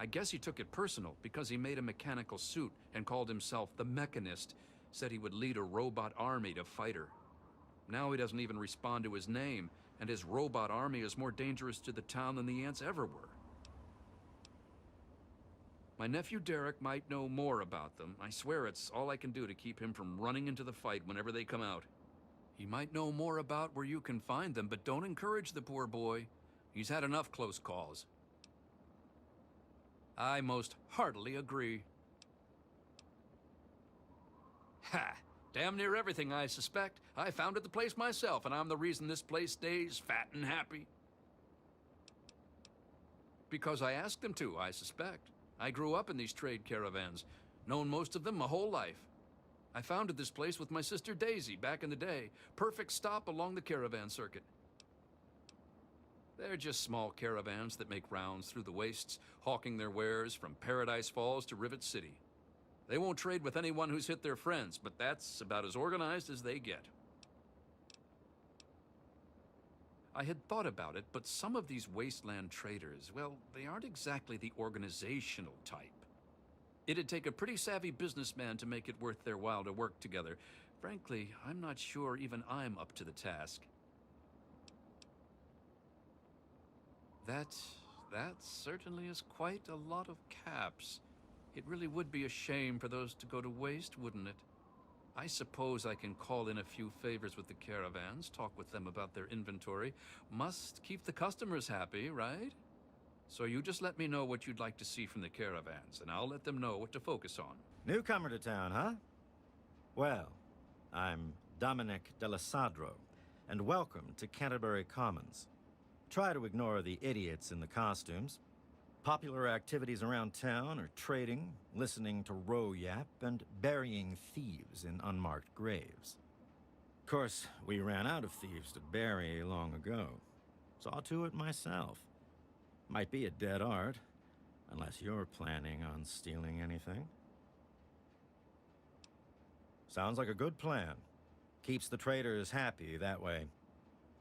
I guess he took it personal because he made a mechanical suit and called himself the Mechanist, said he would lead a robot army to fight her. Now he doesn't even respond to his name, and his robot army is more dangerous to the town than the ants ever were. My nephew Derek might know more about them. I swear it's all I can do to keep him from running into the fight whenever they come out. He might know more about where you can find them, but don't encourage the poor boy. He's had enough close calls. I most heartily agree. Ha! Damn near everything, I suspect. I founded the place myself, and I'm the reason this place stays fat and happy. Because I asked them to, I suspect. I grew up in these trade caravans, known most of them my whole life. I founded this place with my sister Daisy back in the day. Perfect stop along the caravan circuit. They're just small caravans that make rounds through the wastes, hawking their wares from Paradise Falls to Rivet City. They won't trade with anyone who's hit their friends, but that's about as organized as they get. I had thought about it, but some of these wasteland traders, well, they aren't exactly the organizational type. It'd take a pretty savvy businessman to make it worth their while to work together. Frankly, I'm not sure even I'm up to the task. That certainly is quite a lot of caps. It really would be a shame for those to go to waste, wouldn't it? I suppose I can call in a few favors with the caravans, talk with them about their inventory. Must keep the customers happy, right? So you just let me know what you'd like to see from the caravans, and I'll let them know what to focus on. Newcomer to town, huh? Well, I'm Dominic Delasadro, and welcome to Canterbury Commons. Try to ignore the idiots in the costumes. Popular activities around town are trading, listening to Rowe yap, and burying thieves in unmarked graves. Of course, we ran out of thieves to bury long ago. Saw to it myself. Might be a dead art, unless you're planning on stealing anything. Sounds like a good plan. Keeps the traders happy that way.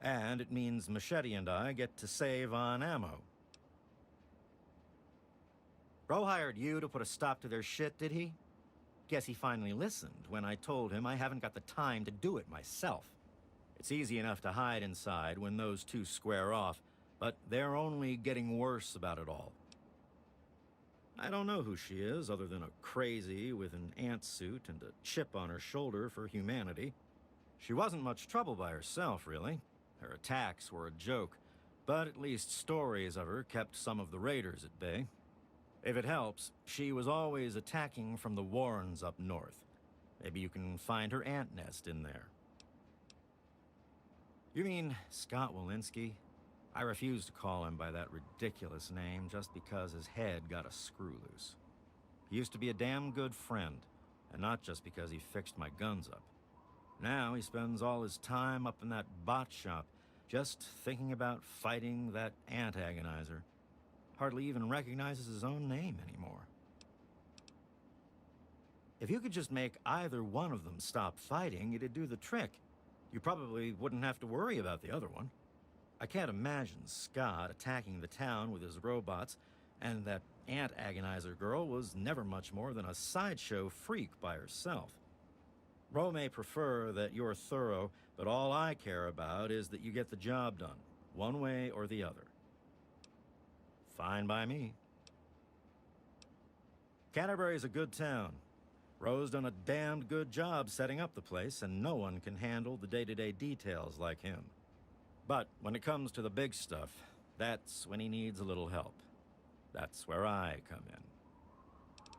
And it means Machete and I get to save on ammo. Rowe hired you to put a stop to their shit, did he? Guess he finally listened when I told him I haven't got the time to do it myself. It's easy enough to hide inside when those two square off, but they're only getting worse about it all. I don't know who she is, other than a crazy with an ant suit and a chip on her shoulder for humanity. She wasn't much trouble by herself, really. Her attacks were a joke, but at least stories of her kept some of the raiders at bay. If it helps, she was always attacking from the warrens up north. Maybe you can find her ant nest in there. You mean Scott Walensky? I refuse to call him by that ridiculous name just because his head got a screw loose. He used to be a damn good friend, and not just because he fixed my guns up. Now he spends all his time up in that bot shop, just thinking about fighting that antagonizer. Hardly even recognizes his own name anymore. If you could just make either one of them stop fighting, it'd do the trick. You probably wouldn't have to worry about the other one. I can't imagine Scott attacking the town with his robots, and that ant-agonizer girl was never much more than a sideshow freak by herself. Ro may prefer that you're thorough, but all I care about is that you get the job done, one way or the other. Fine by me. Canterbury's a good town. Ro's done a damned good job setting up the place, and no one can handle the day-to-day details like him. But when it comes to the big stuff, that's when he needs a little help. That's where I come in.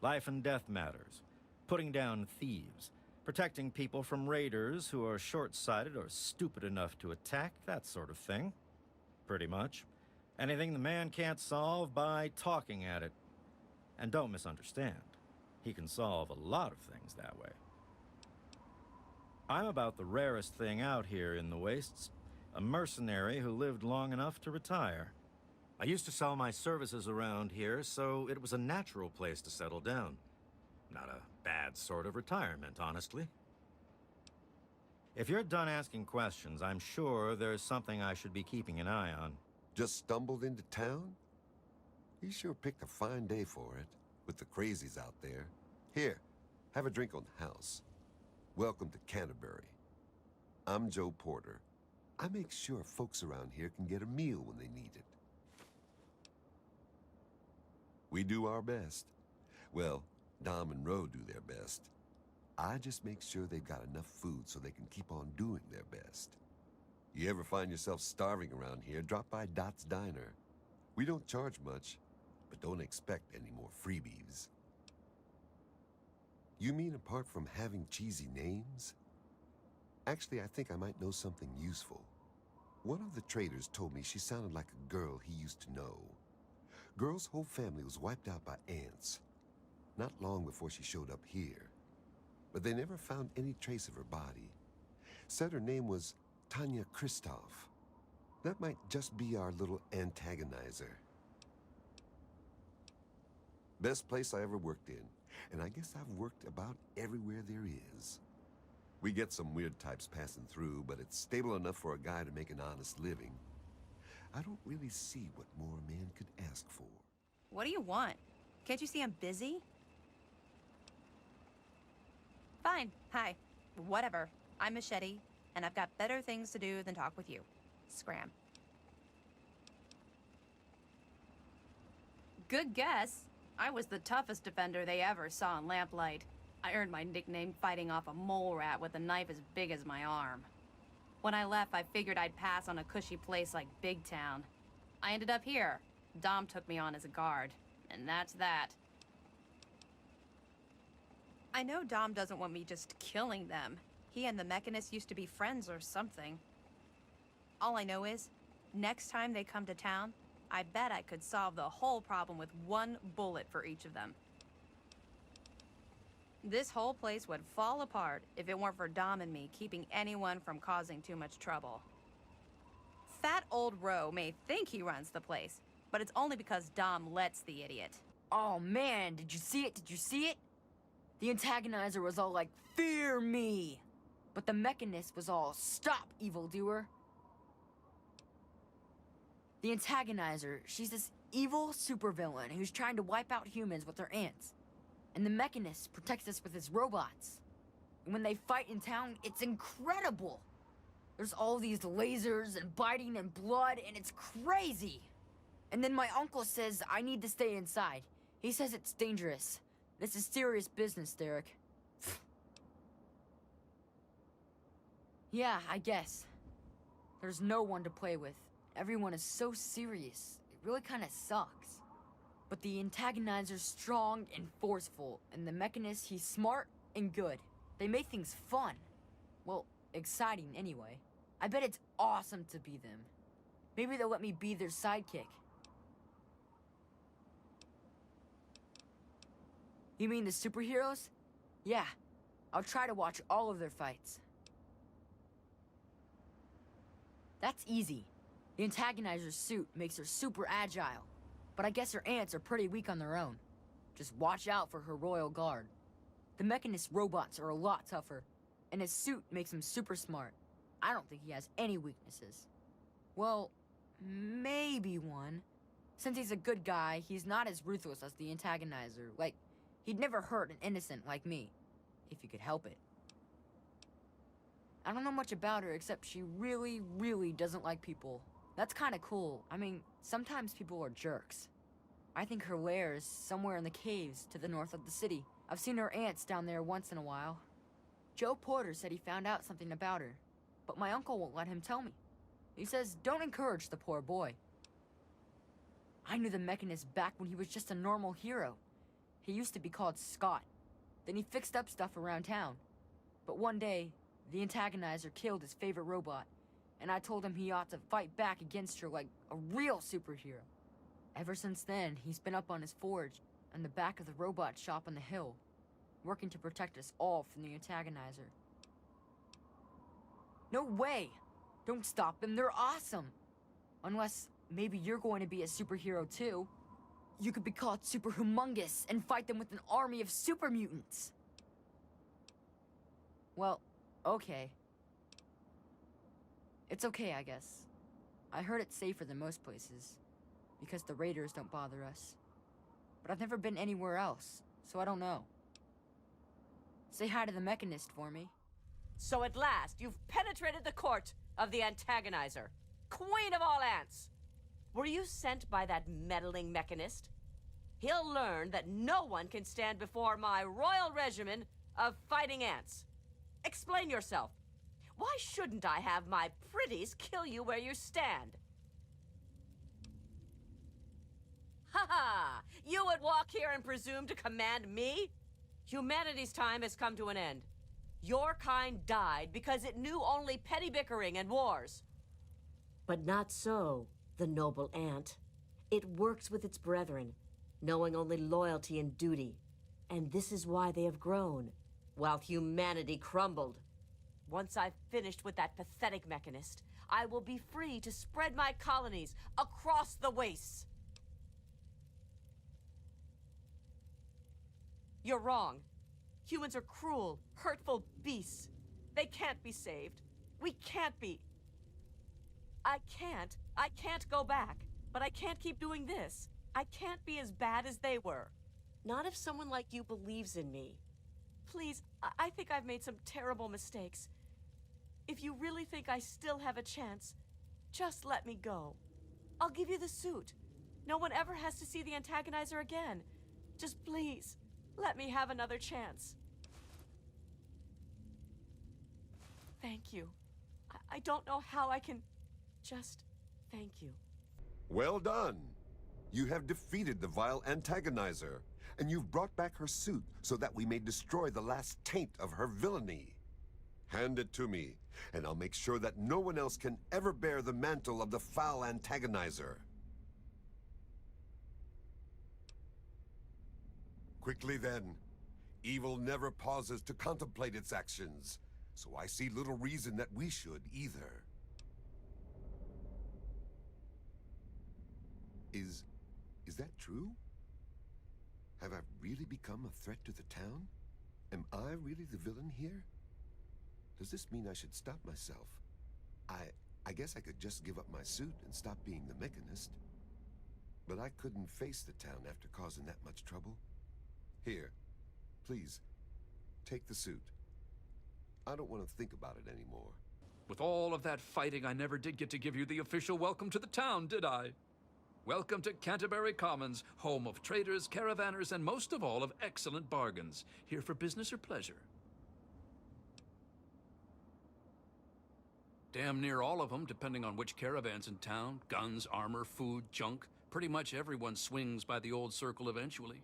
Life and death matters. Putting down thieves. Protecting people from raiders who are short-sighted or stupid enough to attack, that sort of thing. Pretty much. Anything the man can't solve by talking at it. And don't misunderstand. He can solve a lot of things that way. I'm about the rarest thing out here in the wastes. A mercenary who lived long enough to retire. I used to sell my services around here, so it was a natural place to settle down. Not a bad sort of retirement, honestly. If you're done asking questions, I'm sure there's something I should be keeping an eye on. Just stumbled into town? You sure picked a fine day for it, with the crazies out there. Here, have a drink on the house. Welcome to Canterbury. I'm Joe Porter. I make sure folks around here can get a meal when they need it. We do our best. Well, Dom and Ro do their best. I just make sure they've got enough food so they can keep on doing their best. You ever find yourself starving around here, drop by Dot's Diner. We don't charge much, but don't expect any more freebies. You mean apart from having cheesy names? Actually, I think I might know something useful. One of the traders told me she sounded like a girl he used to know. Girl's whole family was wiped out by ants. Not long before she showed up here. But they never found any trace of her body. Said her name was Tanya Kristoff. That might just be our little antagonizer. Best place I ever worked in. And I guess I've worked about everywhere there is. We get some weird types passing through, but it's stable enough for a guy to make an honest living. I don't really see what more a man could ask for. What do you want? Can't you see I'm busy? Fine. Hi. Whatever. I'm Machete, and I've got better things to do than talk with you. Scram. Good guess. I was the toughest defender they ever saw in Lamplight. I earned my nickname fighting off a mole rat with a knife as big as my arm. When I left, I figured I'd pass on a cushy place like Big Town. I ended up here. Dom took me on as a guard, and that's that. I know Dom doesn't want me just killing them. He and the Mechanist used to be friends or something. All I know is, next time they come to town, I bet I could solve the whole problem with one bullet for each of them. This whole place would fall apart if it weren't for Dom and me keeping anyone from causing too much trouble. Fat old Ro may think he runs the place, but it's only because Dom lets the idiot. Oh man, did you see it? Did you see it? The antagonizer was all like, "Fear me!" But the Mechanist was all, "Stop, evildoer!" The antagonizer, she's this evil supervillain who's trying to wipe out humans with her ants. And the Mechanist protects us with his robots. And when they fight in town, it's incredible! There's all these lasers and biting and blood, and it's crazy! And then my uncle says I need to stay inside. He says it's dangerous. This is serious business, Derek. Yeah, I guess. There's no one to play with. Everyone is so serious. It really kind of sucks. But the Antagonizer's strong and forceful, and the Mechanist, he's smart and good. They make things fun. Well, exciting anyway. I bet it's awesome to be them. Maybe they'll let me be their sidekick. You mean the superheroes? Yeah, I'll try to watch all of their fights. That's easy. The Antagonizer's suit makes her super agile, but I guess her ants are pretty weak on their own. Just watch out for her royal guard. The Mechanist robots are a lot tougher, and his suit makes him super smart. I don't think he has any weaknesses. Well, maybe one. Since he's a good guy, he's not as ruthless as the Antagonizer. Like, he'd never hurt an innocent like me, if he could help it. I don't know much about her except she really, really doesn't like people. That's kind of cool. I mean, sometimes people are jerks. I think her lair is somewhere in the caves to the north of the city. I've seen her ants down there once in a while. Joe Porter said he found out something about her, but my uncle won't let him tell me. He says, don't encourage the poor boy. I knew the Mechanist back when he was just a normal hero. He used to be called Scott. Then he fixed up stuff around town. But one day, the Antagonizer killed his favorite robot, and I told him he ought to fight back against her like a real superhero. Ever since then, he's been up on his forge, in the back of the robot shop on the hill, working to protect us all from the Antagonizer. No way! Don't stop them, they're awesome! Unless, maybe you're going to be a superhero too. You could be called Super Humongous and fight them with an army of super mutants. Well, okay. It's okay, I guess. I heard it's safer than most places, because the raiders don't bother us. But I've never been anywhere else, so I don't know. Say hi to the Mechanist for me. So at last, you've penetrated the court of the Antagonizer, queen of all ants. Were you sent by that meddling Mechanist? He'll learn that no one can stand before my royal regimen of fighting ants. Explain yourself. Why shouldn't I have my pretties kill you where you stand? Ha ha! You would walk here and presume to command me? Humanity's time has come to an end. Your kind died because it knew only petty bickering and wars. But not so, the noble ant. It works with its brethren, knowing only loyalty and duty. And this is why they have grown, while humanity crumbled. Once I've finished with that pathetic Mechanist, I will be free to spread my colonies across the wastes. You're wrong. Humans are cruel, hurtful beasts. They can't be saved. We can't be. I can't go back. But I can't keep doing this. I can't be as bad as they were. Not if someone like you believes in me. Please, I think I've made some terrible mistakes. If you really think I still have a chance, just let me go. I'll give you the suit. No one ever has to see the Antagonizer again. Just please, let me have another chance. Thank you. I don't know how I can just thank you. Well done. You have defeated the vile Antagonizer, and you've brought back her suit so that we may destroy the last taint of her villainy. Hand it to me, and I'll make sure that no one else can ever bear the mantle of the foul Antagonizer. Quickly then. Evil never pauses to contemplate its actions, so I see little reason that we should either. Is that true? Have I really become a threat to the town? Am I really the villain here? Does this mean I should stop myself? I guess I could just give up my suit and stop being the Mechanist. But I couldn't face the town after causing that much trouble. Here, please, take the suit. I don't want to think about it anymore. With all of that fighting, I never did get to give you the official welcome to the town, did I? Welcome to Canterbury Commons, home of traders, caravanners, and most of all, of excellent bargains. Here for business or pleasure? Damn near all of them, depending on which caravan's in town. Guns, armor, food, junk. Pretty much everyone swings by the old circle eventually.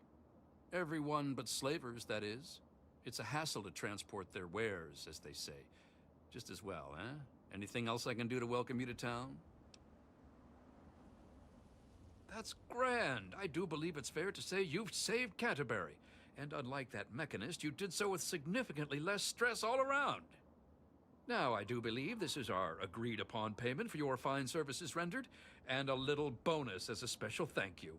Everyone but slavers, that is. It's a hassle to transport their wares, as they say. Just as well, eh? Anything else I can do to welcome you to town? That's grand. I do believe it's fair to say you've saved Canterbury. And unlike that mechanist, you did so with significantly less stress all around. Now, I do believe this is our agreed-upon payment for your fine services rendered, and a little bonus as a special thank you.